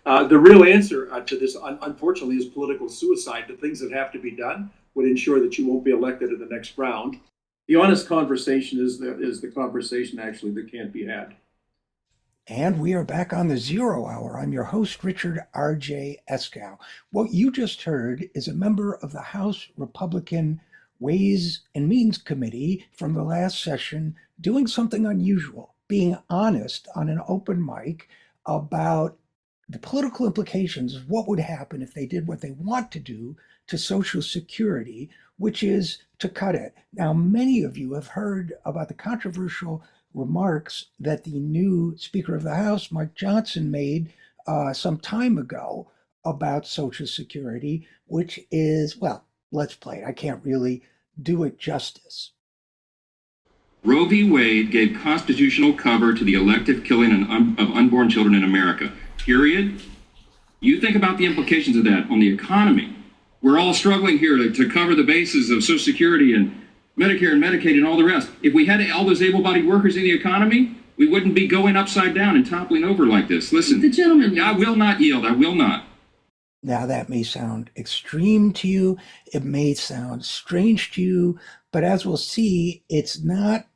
The real answer to this, unfortunately, is political suicide. The things that have to be done would ensure that you won't be elected in the next round. The honest conversation is the conversation actually that can't be had. And we are back on the Zero Hour. I'm your host, Richard R.J. Eskow. What you just heard is a member of the House Republican Ways and Means Committee from the last session doing something unusual, being honest on an open mic about the political implications of what would happen if they did what they want to do to Social Security, which is to cut it. Now, many of you have heard about the controversial remarks that the new Speaker of the House, Mike Johnson, made some time ago about Social Security, which is, well, let's play it. I can't really do it justice. Roe v. Wade gave constitutional cover to the elective killing of unborn children in America, period. You think about the implications of that on the economy. We're all struggling here to cover the bases of Social Security and Medicare and Medicaid and all the rest. If we had all those able-bodied workers in the economy, we wouldn't be going upside down and toppling over like this. Listen, the gentleman, I will not yield. I will not. Now, that may sound extreme to you. It may sound strange to you. But as we'll see, it's not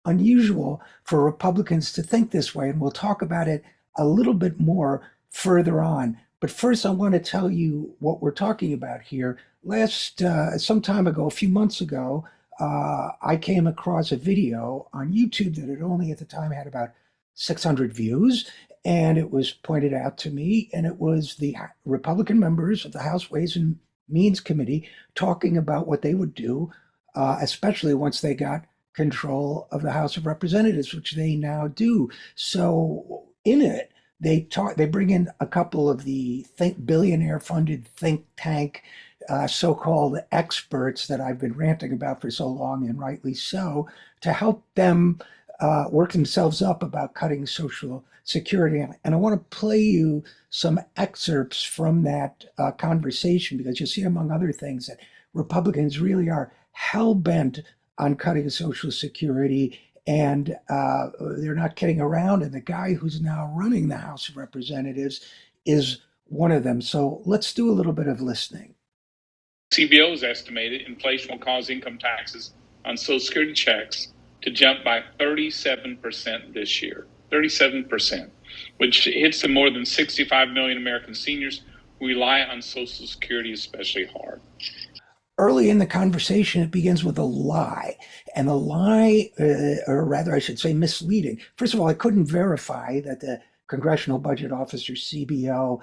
unusual for Republicans to think this way. And we'll talk about it a little bit more further on. But first, I want to tell you what we're talking about here. Some time ago, a few months ago, I came across a video on YouTube that had only at the time had about 600 views. And it was pointed out to me, and it was the Republican members of the House Ways and Means Committee talking about what they would do, especially once they got control of the House of Representatives, which they now do. So in it, they bring in a couple of the billionaire-funded think tank so-called experts that I've been ranting about for so long, and rightly so, to help them work themselves up about cutting Social Security. And I want to play you some excerpts from that conversation, because you'll see, among other things, that Republicans really are hell-bent on cutting Social Security, and they're not kidding around. And the guy who's now running the House of Representatives is one of them. So let's do a little bit of listening. CBO's estimated inflation will cause income taxes on Social Security checks to jump by 37% this year. 37%, which hits the more than 65 million American seniors who rely on Social Security especially hard. Early in the conversation, it begins with a lie. And the lie, or rather I should say misleading. First of all, I couldn't verify that the Congressional Budget Office, or CBO,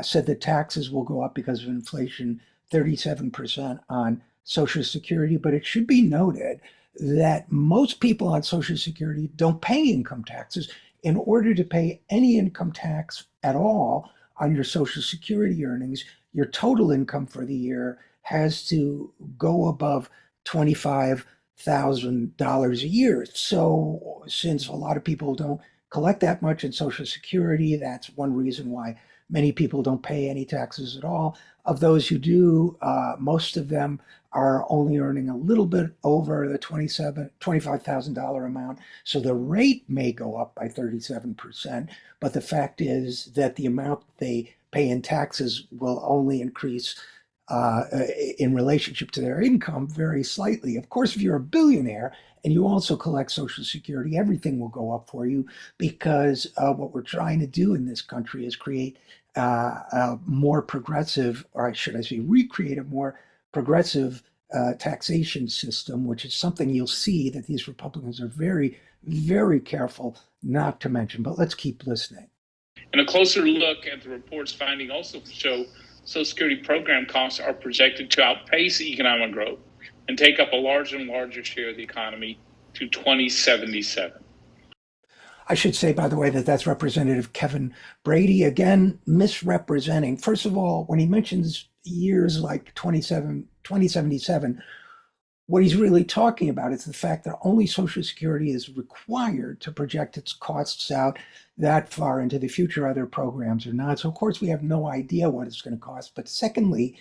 said that taxes will go up because of inflation 37% on Social Security. But it should be noted that most people on Social Security don't pay income taxes. In order to pay any income tax at all on your Social Security earnings, your total income for the year has to go above $25,000 a year. So since a lot of people don't collect that much in Social Security, that's one reason why many people don't pay any taxes at all. Of those who do, most of them are only earning a little bit over the $25,000 amount. So the rate may go up by 37%, but the fact is that the amount they pay in taxes will only increase in relationship to their income very slightly. Of course, if you're a billionaire and you also collect Social Security, everything will go up for you, because what we're trying to do in this country is create a more progressive, or should I say, recreate a more progressive taxation system, which is something you'll see that these Republicans are very, very careful not to mention. But let's keep listening. And a closer look at the report's finding also show Social Security program costs are projected to outpace economic growth and take up a larger and larger share of the economy to 2077. I should say, by the way, that that's Representative Kevin Brady, again, misrepresenting. First of all, when he mentions years like 2077, what he's really talking about is the fact that only Social Security is required to project its costs out that far into the future. Other programs are not. So, of course, we have no idea what it's going to cost. But secondly,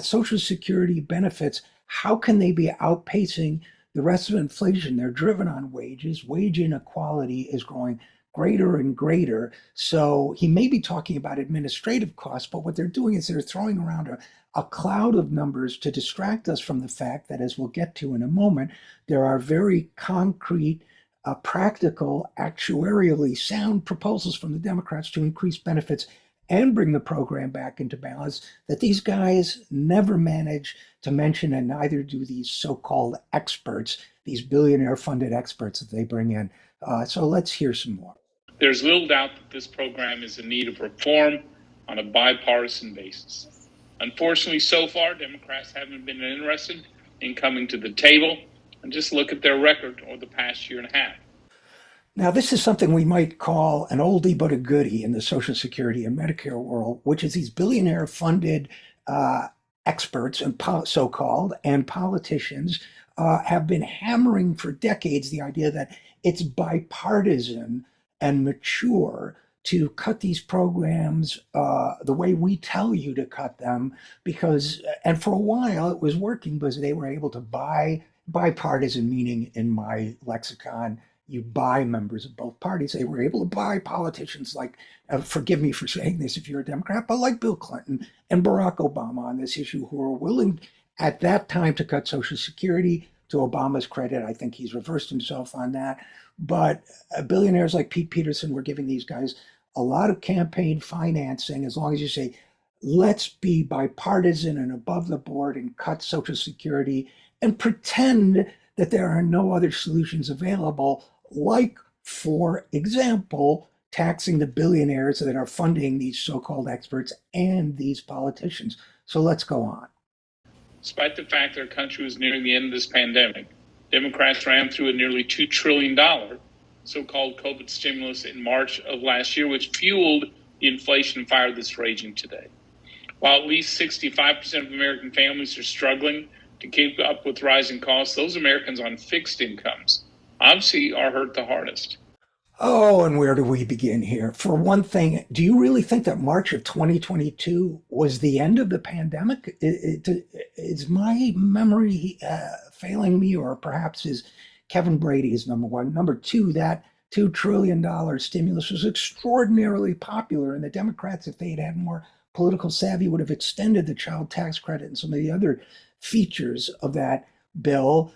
Social Security benefits, how can they be outpacing the rest of inflation? They're driven on wages. Wage inequality is growing greater and greater. So he may be talking about administrative costs, but what they're doing is they're throwing around a cloud of numbers to distract us from the fact that, as we'll get to in a moment, there are very concrete, practical, actuarially sound proposals from the Democrats to increase benefits and bring the program back into balance that these guys never manage to mention, and neither do these so-called experts, these billionaire-funded experts that they bring in. So let's hear some more. There's little doubt that this program is in need of reform on a bipartisan basis. Unfortunately, so far, Democrats haven't been interested in coming to the table, and just look at their record over the past year and a half. Now, this is something we might call an oldie but a goodie in the Social Security and Medicare world, which is these billionaire-funded experts and so-called and politicians have been hammering for decades the idea that it's bipartisan and mature to cut these programs the way we tell you to cut them, because, and for a while it was working because they were able to buy, bipartisan meaning in my lexicon, you buy members of both parties. They were able to buy politicians like, forgive me for saying this if you're a Democrat, but like Bill Clinton and Barack Obama on this issue, who were willing at that time to cut Social Security. To Obama's credit, I think he's reversed himself on that. But billionaires like Pete Peterson were giving these guys a lot of campaign financing, as long as you say, let's be bipartisan and above the board and cut Social Security and pretend that there are no other solutions available, like, for example, taxing the billionaires that are funding these so-called experts and these politicians. So let's go on. Despite the fact our country was nearing the end of this pandemic, Democrats rammed through a nearly $2 trillion so-called COVID stimulus in March of last year, which fueled the inflation fire that's raging today. While at least 65% of American families are struggling to keep up with rising costs, those Americans on fixed incomes obviously are hurt the hardest. Oh, and where do we begin here? For one thing, do you really think that March of 2022 was the end of the pandemic? Is my memory failing me, or perhaps is Kevin Brady is number one? Number two, that $2 trillion stimulus was extraordinarily popular, and the Democrats, if they had had more political savvy, would have extended the child tax credit and some of the other features of that bill.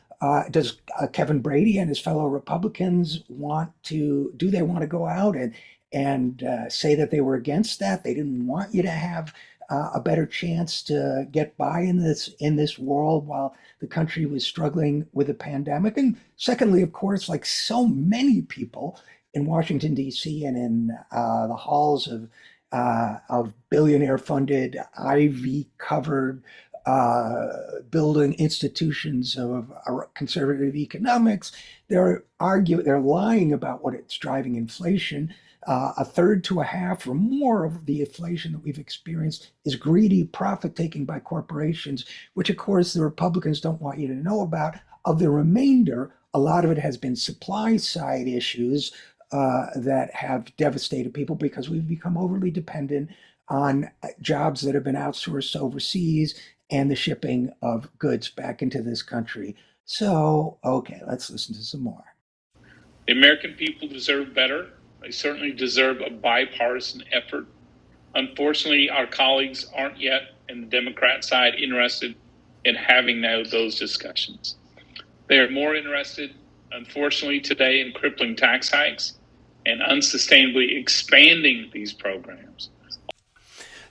Does Kevin Brady and his fellow Republicans want to go out and say that they were against that? They didn't want you to have a better chance to get by in this world while the country was struggling with a pandemic. And secondly, of course, like so many people in Washington, D.C. and in the halls of billionaire-funded, Ivy-covered building institutions of conservative economics, they're lying about what it's driving inflation. A third to a half or more of the inflation that we've experienced is greedy profit taking by corporations, which of course the Republicans don't want you to know about. Of the remainder, a lot of it has been supply side issues that have devastated people because we've become overly dependent on jobs that have been outsourced overseas and the shipping of goods back into this country. So, okay, let's listen to some more. The American people deserve better. They certainly deserve a bipartisan effort. Unfortunately, our colleagues aren't yet, in the Democrat side, interested in having those discussions. They are more interested, unfortunately, today in crippling tax hikes and unsustainably expanding these programs.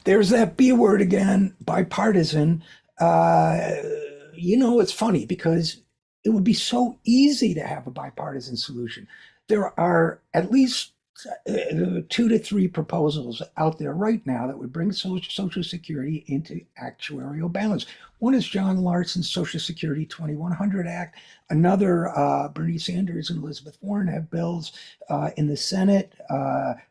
There's that B word again, bipartisan. It's funny because it would be so easy to have a bipartisan solution. There are at least 2 to 3 proposals out there right now that would bring Social Security into actuarial balance. One is John Larson's Social Security 2100 Act. Another, Bernie Sanders and Elizabeth Warren have bills in the Senate,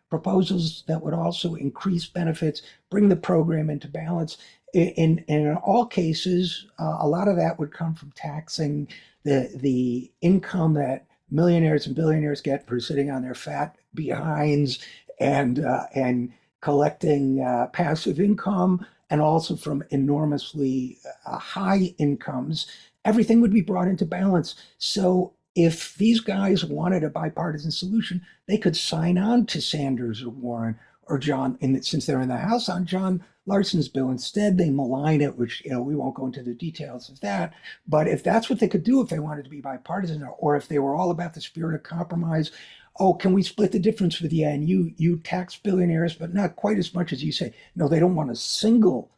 proposals that would also increase benefits, bring the program into balance. In all cases, a lot of that would come from taxing the income that millionaires and billionaires get for sitting on their fat behinds and collecting passive income, and also from enormously high incomes. Everything would be brought into balance. So if these guys wanted a bipartisan solution, they could sign on to Sanders or Warren or John, and since they're in the House, on John Larson's bill. Instead, they malign it, which, we won't go into the details of that. But if that's what they could do, if they wanted to be bipartisan, or if they were all about the spirit of compromise, oh, can we split the difference with you? And you tax billionaires, but not quite as much as you say. No, they don't want a single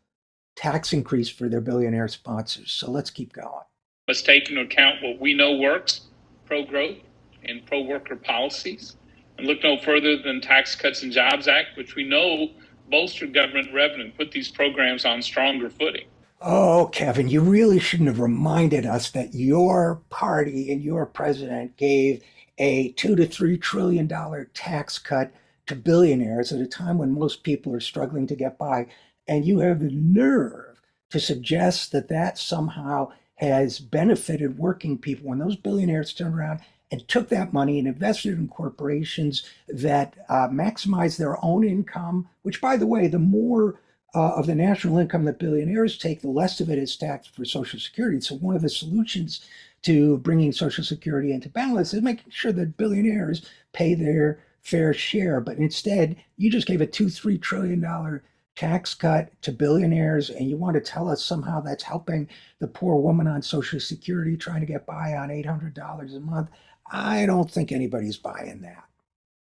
tax increase for their billionaire sponsors. So let's keep going. Let's take into account what we know works, pro-growth and pro-worker policies, and look no further than Tax Cuts and Jobs Act, which we know bolstered government revenue, put these programs on stronger footing. Oh, Kevin, you really shouldn't have reminded us that your party and your president gave a $2 to $3 trillion tax cut to billionaires at a time when most people are struggling to get by. And you have the nerve to suggest that that somehow has benefited working people when those billionaires turned around and took that money and invested in corporations that maximize their own income, which, by the way, the more of the national income that billionaires take, the less of it is taxed for Social Security. So one of the solutions to bringing Social Security into balance is making sure that billionaires pay their fair share. But instead, you just gave a $2-3 trillion tax cut to billionaires, and you want to tell us somehow that's helping the poor woman on Social Security trying to get by on $800 a month. I don't think anybody's buying that.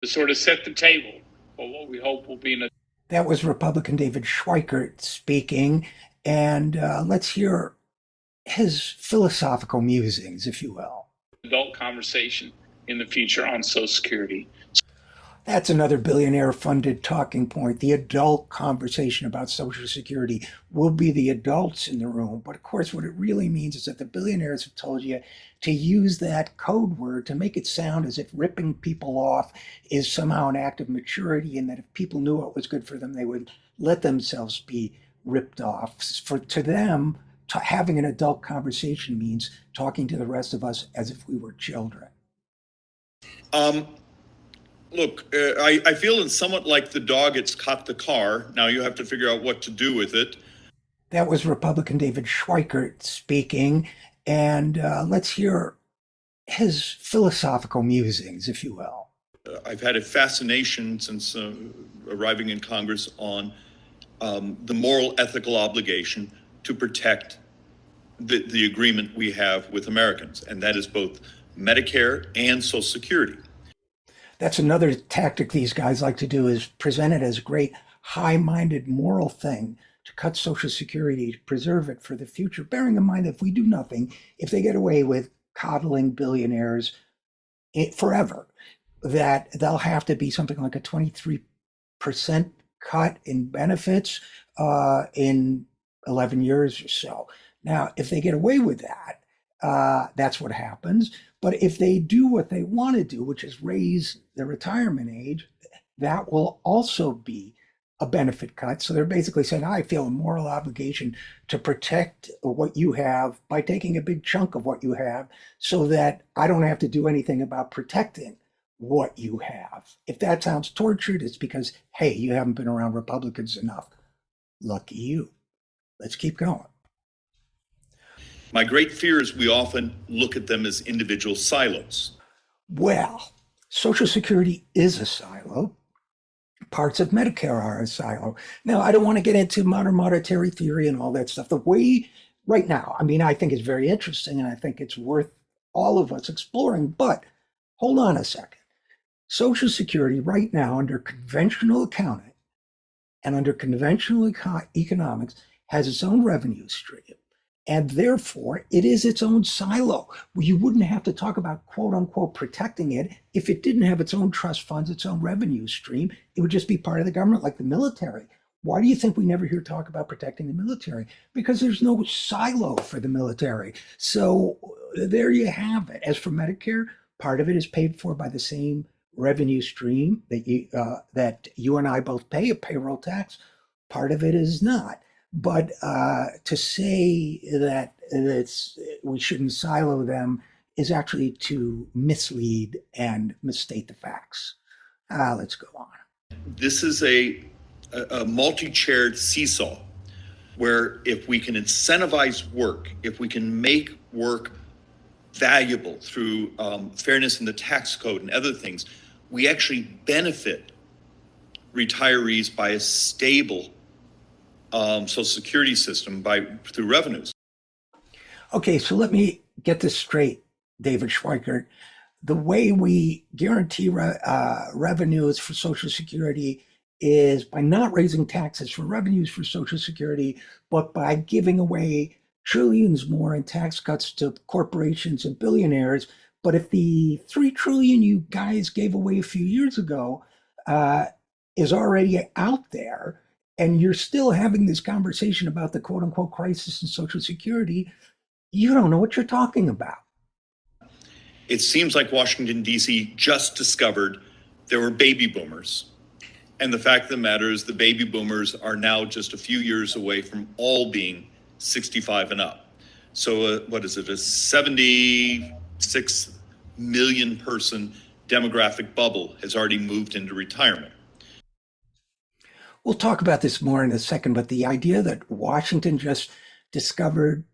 To sort of set the table for what we hope will be an That was Republican David Schweikert speaking, and let's hear his philosophical musings, if you will. adult conversation in the future on Social Security. That's another billionaire-funded talking point. The adult conversation about Social Security will be the adults in the room. But of course, what it really means is that the billionaires have told you to use that code word to make it sound as if ripping people off is somehow an act of maturity, and that if people knew what was good for them, they would let themselves be ripped off. To them, having an adult conversation means talking to the rest of us as if we were children. Look, I feel it's somewhat like the dog it's caught the car. Now you have to figure out what to do with it. That was Republican David Schweikert speaking, and let's hear his philosophical musings, if you will. I've had a fascination since arriving in Congress on the moral, ethical obligation to protect the agreement we have with Americans, and that is both Medicare and Social Security. That's another tactic these guys like to do, is present it as a great high-minded moral thing to cut Social Security, to preserve it for the future, bearing in mind that if we do nothing, if they get away with coddling billionaires forever, that they'll have to be something like a 23% cut in benefits in 11 years or so. Now, if they get away with that, that's what happens. But if they do what they want to do, which is raise the retirement age, that will also be a benefit cut. So they're basically saying, I feel a moral obligation to protect what you have by taking a big chunk of what you have so that I don't have to do anything about protecting what you have. If that sounds tortured, it's because, hey, you haven't been around Republicans enough. Lucky you. Let's keep going. My great fear is we often look at them as individual silos. Well, Social Security is a silo. Parts of Medicare are a silo. Now, I don't want to get into modern monetary theory and all that stuff. The way right now, I think it's very interesting, and I think it's worth all of us exploring. But hold on a second. Social Security right now, under conventional accounting and under conventional economics, has its own revenue stream. And therefore, it is its own silo. You wouldn't have to talk about, quote unquote, protecting it if it didn't have its own trust funds, its own revenue stream. It would just be part of the government, like the military. Why do you think we never hear talk about protecting the military? Because there's no silo for the military. So there you have it. As for Medicare, part of it is paid for by the same revenue stream that you and I both pay, a payroll tax. Part of it is not. But to say that we shouldn't silo them is actually to mislead and misstate the facts. Let's go on. This is a multi-chaired seesaw where if we can incentivize work, if we can make work valuable through fairness in the tax code and other things, we actually benefit retirees by a stable Social Security system through revenues. Okay, so let me get this straight, David Schweikert. The way we guarantee revenues for Social Security is by not raising taxes for revenues for Social Security, but by giving away trillions more in tax cuts to corporations and billionaires. But if the $3 trillion you guys gave away a few years ago is already out there, and you're still having this conversation about the quote unquote crisis in Social Security, you don't know what you're talking about. It seems like Washington, D.C. just discovered there were baby boomers. And the fact of the matter is the baby boomers are now just a few years away from all being 65 and up. So what is it, a 76 million person demographic bubble has already moved into retirement. We'll talk about this more in a second, but the idea that Washington just discovered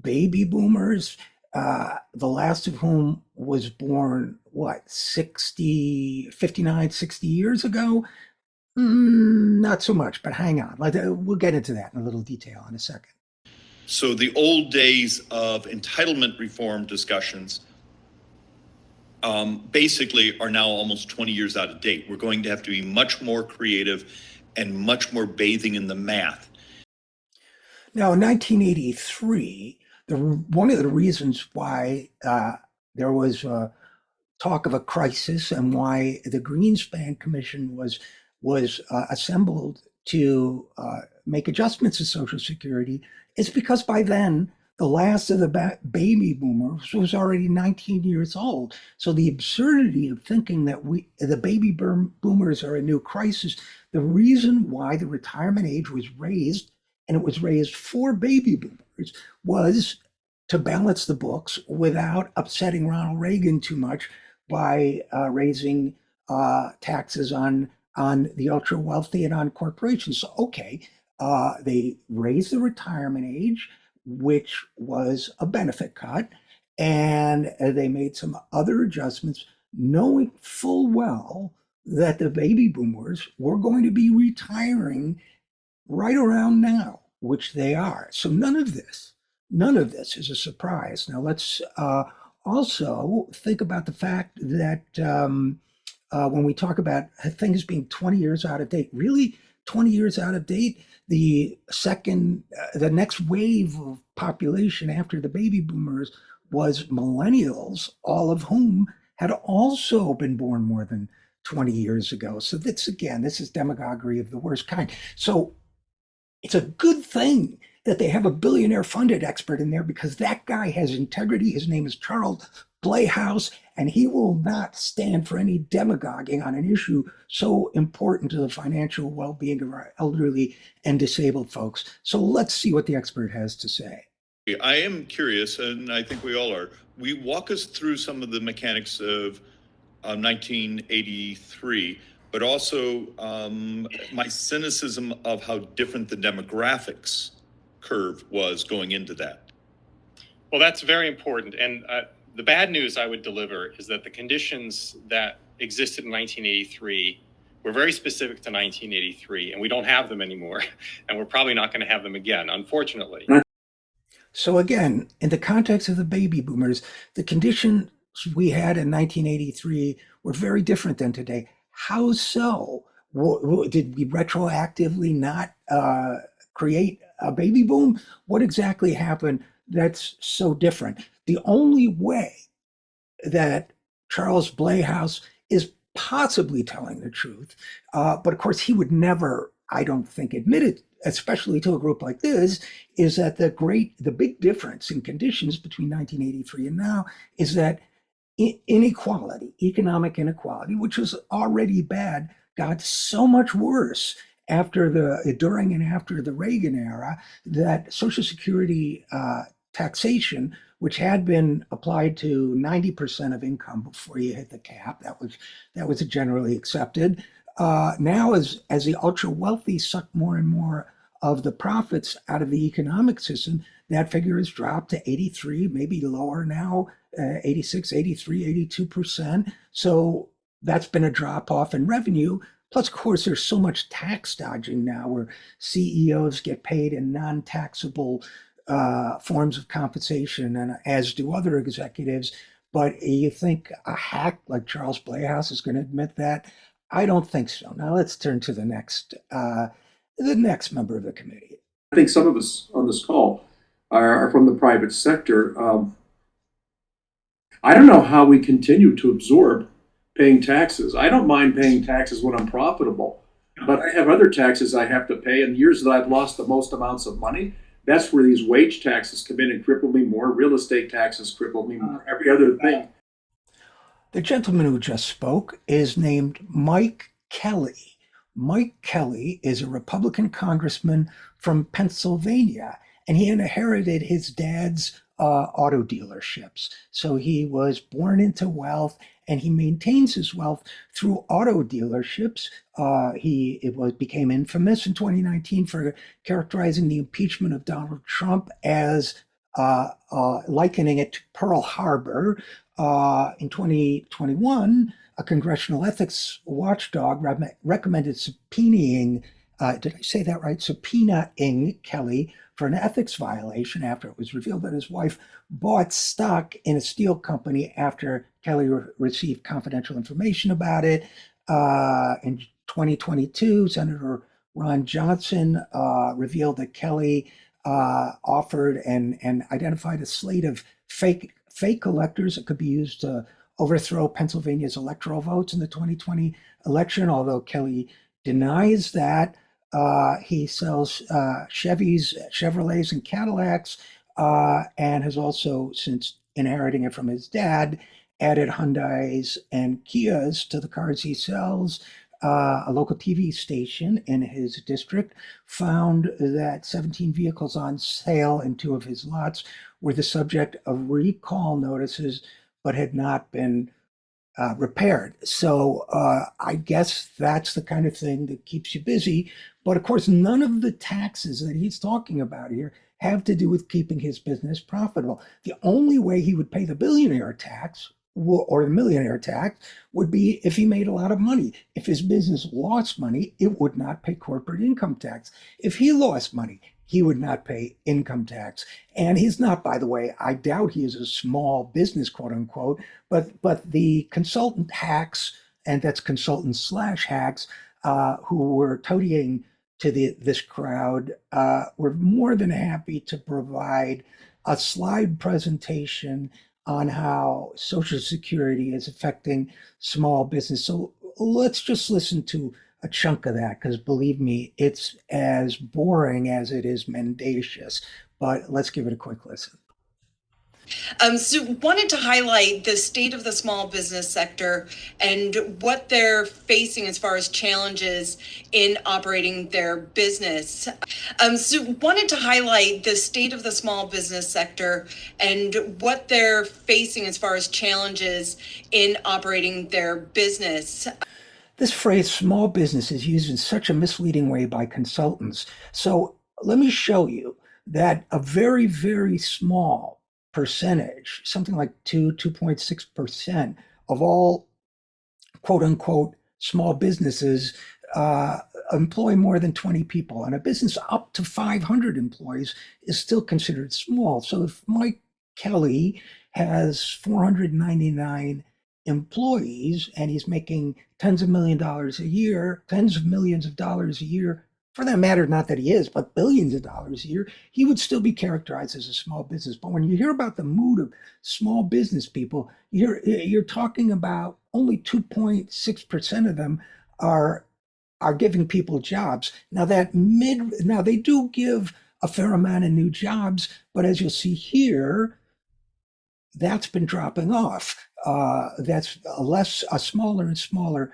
baby boomers, the last of whom was born, 59, 60 years ago? Not so much, but hang on. We'll get into that in a little detail in a second. So the old days of entitlement reform discussions basically are now almost 20 years out of date. We're going to have to be much more creative and much more bathing in the math. Now, in 1983, one of the reasons why there was talk of a crisis and why the Greenspan Commission was assembled to make adjustments to Social Security is because by then the last of the baby boomers was already 19 years old. So the absurdity of thinking that the baby boomers are a new crisis, the reason why the retirement age was raised, and it was raised for baby boomers, was to balance the books without upsetting Ronald Reagan too much by raising taxes on the ultra wealthy and on corporations. So, okay, they raised the retirement age, which was a benefit cut, and they made some other adjustments, knowing full well that the baby boomers were going to be retiring right around now, which they are. So none of this is a surprise. Now let's also think about the fact that when we talk about things being 20 years out of date, really 20 years out of date, the next wave of population after the baby boomers was millennials, all of whom had also been born more than 20 years ago. So this is demagoguery of the worst kind. So it's a good thing that they have a billionaire funded expert in there, because that guy has integrity. His name is Charles Blehaus, and he will not stand for any demagoguing on an issue so important to the financial well-being of our elderly and disabled folks. So let's see what the expert has to say. I am curious, and I think we all are. Walk us through some of the mechanics of 1983, but also my cynicism of how different the demographics curve was going into that. Well, that's very important. And the bad news I would deliver is that the conditions that existed in 1983 were very specific to 1983, and we don't have them anymore. And we're probably not going to have them again, unfortunately. So again, in the context of the baby boomers, the conditions we had in 1983 were very different than today. How so? Did we retroactively not create a baby boom? What exactly happened that's so different? The only way that Charles Blehaus is possibly telling the truth, but of course he would never, I don't think, admit it, especially to a group like this, is that the big difference in conditions between 1983 and now is that inequality, economic inequality, which was already bad, got so much worse during and after the Reagan era, that Social Security taxation, which had been applied to 90% of income before you hit the cap, that was generally accepted. Now, as the ultra wealthy suck more and more of the profits out of the economic system, that figure has dropped to 83, maybe lower now, 86, 83, 82%. So that's been a drop off in revenue. Plus, of course, there's so much tax dodging now where CEOs get paid in non-taxable forms of compensation, and as do other executives. But you think a hack like Charles Playhouse is going to admit that? I don't think so. Now let's turn to the next member of the committee. I think some of us on this call are from the private sector. I don't know how we continue to absorb paying taxes. I don't mind paying taxes when I'm profitable, but I have other taxes I have to pay. And years that I've lost the most amounts of money, that's where these wage taxes come in and cripple me more. Real estate taxes cripple me more. Every other thing. The gentleman who just spoke is named Mike Kelly. Mike Kelly is a Republican congressman from Pennsylvania, and he inherited his dad's auto dealerships. So he was born into wealth, and he maintains his wealth through auto dealerships. Became infamous in 2019 for characterizing the impeachment of Donald Trump as likening it to Pearl Harbor. In 2021, a congressional ethics watchdog recommended subpoenaing, did I say that right? Subpoenaing Kelly for an ethics violation after it was revealed that his wife bought stock in a steel company after Kelly received confidential information about it. In 2022, Senator Ron Johnson revealed that Kelly offered and identified a slate of fake collectors that could be used to overthrow Pennsylvania's electoral votes in the 2020 election, although Kelly denies that. He sells Chevys, Chevrolets, and Cadillacs, and has also, since inheriting it from his dad, added Hyundais and Kias to the cars he sells. A local TV station in his district found that 17 vehicles on sale in 2 of his lots were the subject of recall notices, but had not been repaired. So I guess that's the kind of thing that keeps you busy. But of course, none of the taxes that he's talking about here have to do with keeping his business profitable. The only way he would pay the billionaire tax or the millionaire tax would be if he made a lot of money. If his business lost money, it would not pay corporate income tax. If he lost money, he would not pay income tax. And he's not, by the way, I doubt he is a small business, quote unquote, but the consultant hacks, and that's consultants / hacks, who were toadying to this crowd, were more than happy to provide a slide presentation on how Social Security is affecting small business. So let's just listen to a chunk of that, because believe me, it's as boring as it is mendacious. But let's give it a quick listen. So wanted to highlight the state of the small business sector and what they're facing as far as challenges in operating their business. So wanted to highlight the state of the small business sector and what they're facing as far as challenges in operating their business. This phrase small business is used in such a misleading way by consultants. So let me show you that a very, very small percentage, something like 2.6% of all quote unquote small businesses employ more than 20 people. And a business up to 500 employees is still considered small. So if Mike Kelly has 499 employees and he's making tens of millions of dollars a year, for that matter, not that he is, but billions of dollars a year, he would still be characterized as a small business. But when you hear about the mood of small business people, you're talking about only 2.6% of them are giving people jobs. Now they do give a fair amount of new jobs, but as you'll see here, that's been dropping off. That's a smaller and smaller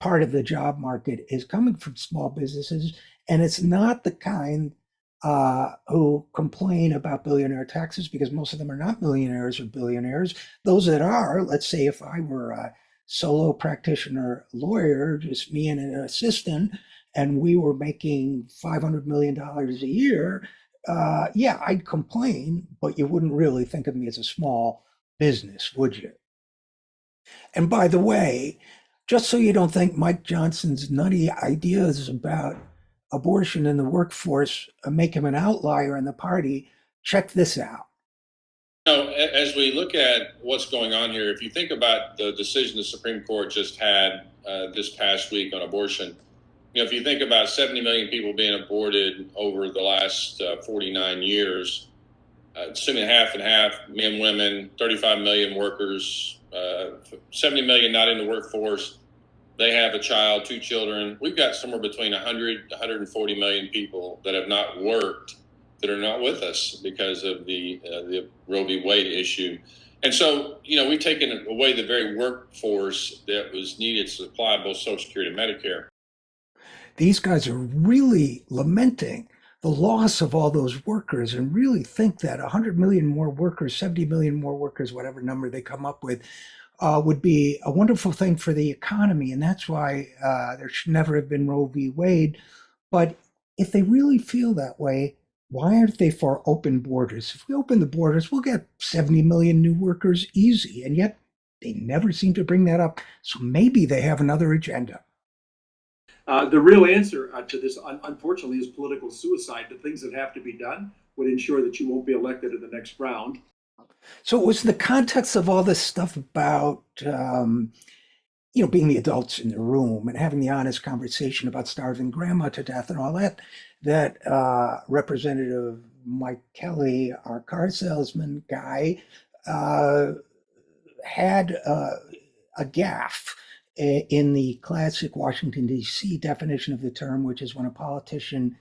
part of the job market is coming from small businesses, and it's not the kind who complain about billionaire taxes, because most of them are not millionaires or billionaires. Those that are, let's say if I were a solo practitioner lawyer, just me and an assistant, and we were making $500 million a year, yeah, I'd complain, but you wouldn't really think of me as a small business, would you? And by the way, just so you don't think Mike Johnson's nutty ideas about abortion in the workforce make him an outlier in the party, check this out. As we look at what's going on here, if you think about the decision the Supreme Court just had this past week on abortion, if you think about 70 million people being aborted over the last 49 years, assuming half and half, men, women, 35 million workers, 70 million not in the workforce, they have a child, 2 children. We've got somewhere between 100 to 140 million people that have not worked, that are not with us because of the Roe v. Wade issue. And so, we've taken away the very workforce that was needed to supply both Social Security and Medicare. These guys are really lamenting the loss of all those workers and really think that 100 million more workers, 70 million more workers, whatever number they come up with, would be a wonderful thing for the economy. And that's why there should never have been Roe v. Wade. But if they really feel that way, why aren't they for open borders? If we open the borders, we'll get 70 million new workers easy. And yet they never seem to bring that up. So maybe they have another agenda. The real answer to this, unfortunately, is political suicide. The things that have to be done would ensure that you won't be elected in the next round. So it was the context of all this stuff about, being the adults in the room and having the honest conversation about starving grandma to death and all that, that Representative Mike Kelly, our car salesman guy, had a gaffe in the classic Washington, D.C. definition of the term, which is when a politician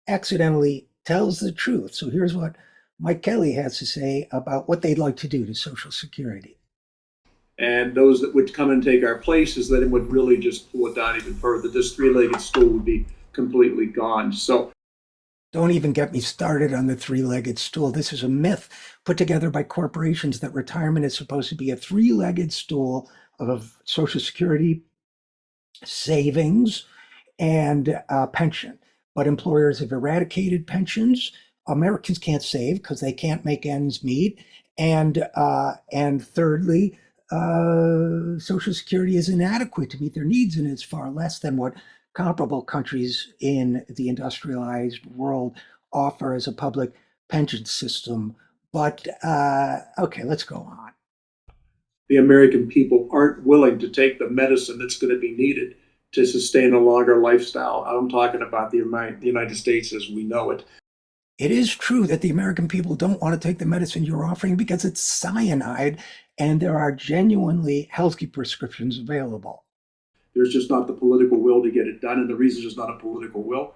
accidentally tells the truth. So here's what Mike Kelly has to say about what they'd like to do to Social Security. And those that would come and take our places, then it would really just pull it down even further. This three-legged stool would be completely gone. So don't even get me started on the three-legged stool. This is a myth put together by corporations that retirement is supposed to be a three-legged stool of Social Security, savings, and pension. But employers have eradicated pensions. Americans can't save because they can't make ends meet. And thirdly, Social Security is inadequate to meet their needs, and it's far less than what comparable countries in the industrialized world offer as a public pension system. But okay, let's go on. The American people aren't willing to take the medicine that's going to be needed to sustain a longer lifestyle. I'm talking about the United States as we know it. It is true that the American people don't want to take the medicine you're offering because it's cyanide, and there are genuinely healthy prescriptions available. There's just not the political will to get it done, and the reason there's not a political will.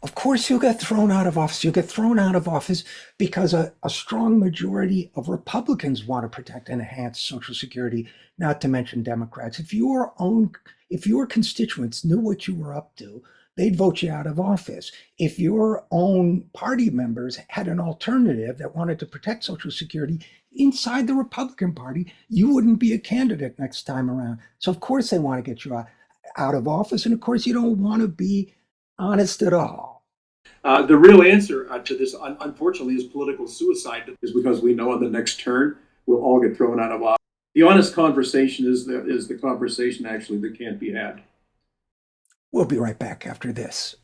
Of course, you'll get thrown out of office. You'll get thrown out of office because a strong majority of Republicans want to protect and enhance Social Security, not to mention Democrats. If your constituents knew what you were up to, they'd vote you out of office. If your own party members had an alternative that wanted to protect Social Security inside the Republican Party, you wouldn't be a candidate next time around. So of course they want to get you out of office. And of course you don't want to be honest at all. The real answer to this, unfortunately, is political suicide, is because we know on the next turn, we'll all get thrown out of office. The honest conversation is the conversation actually that can't be had. We'll be right back after this.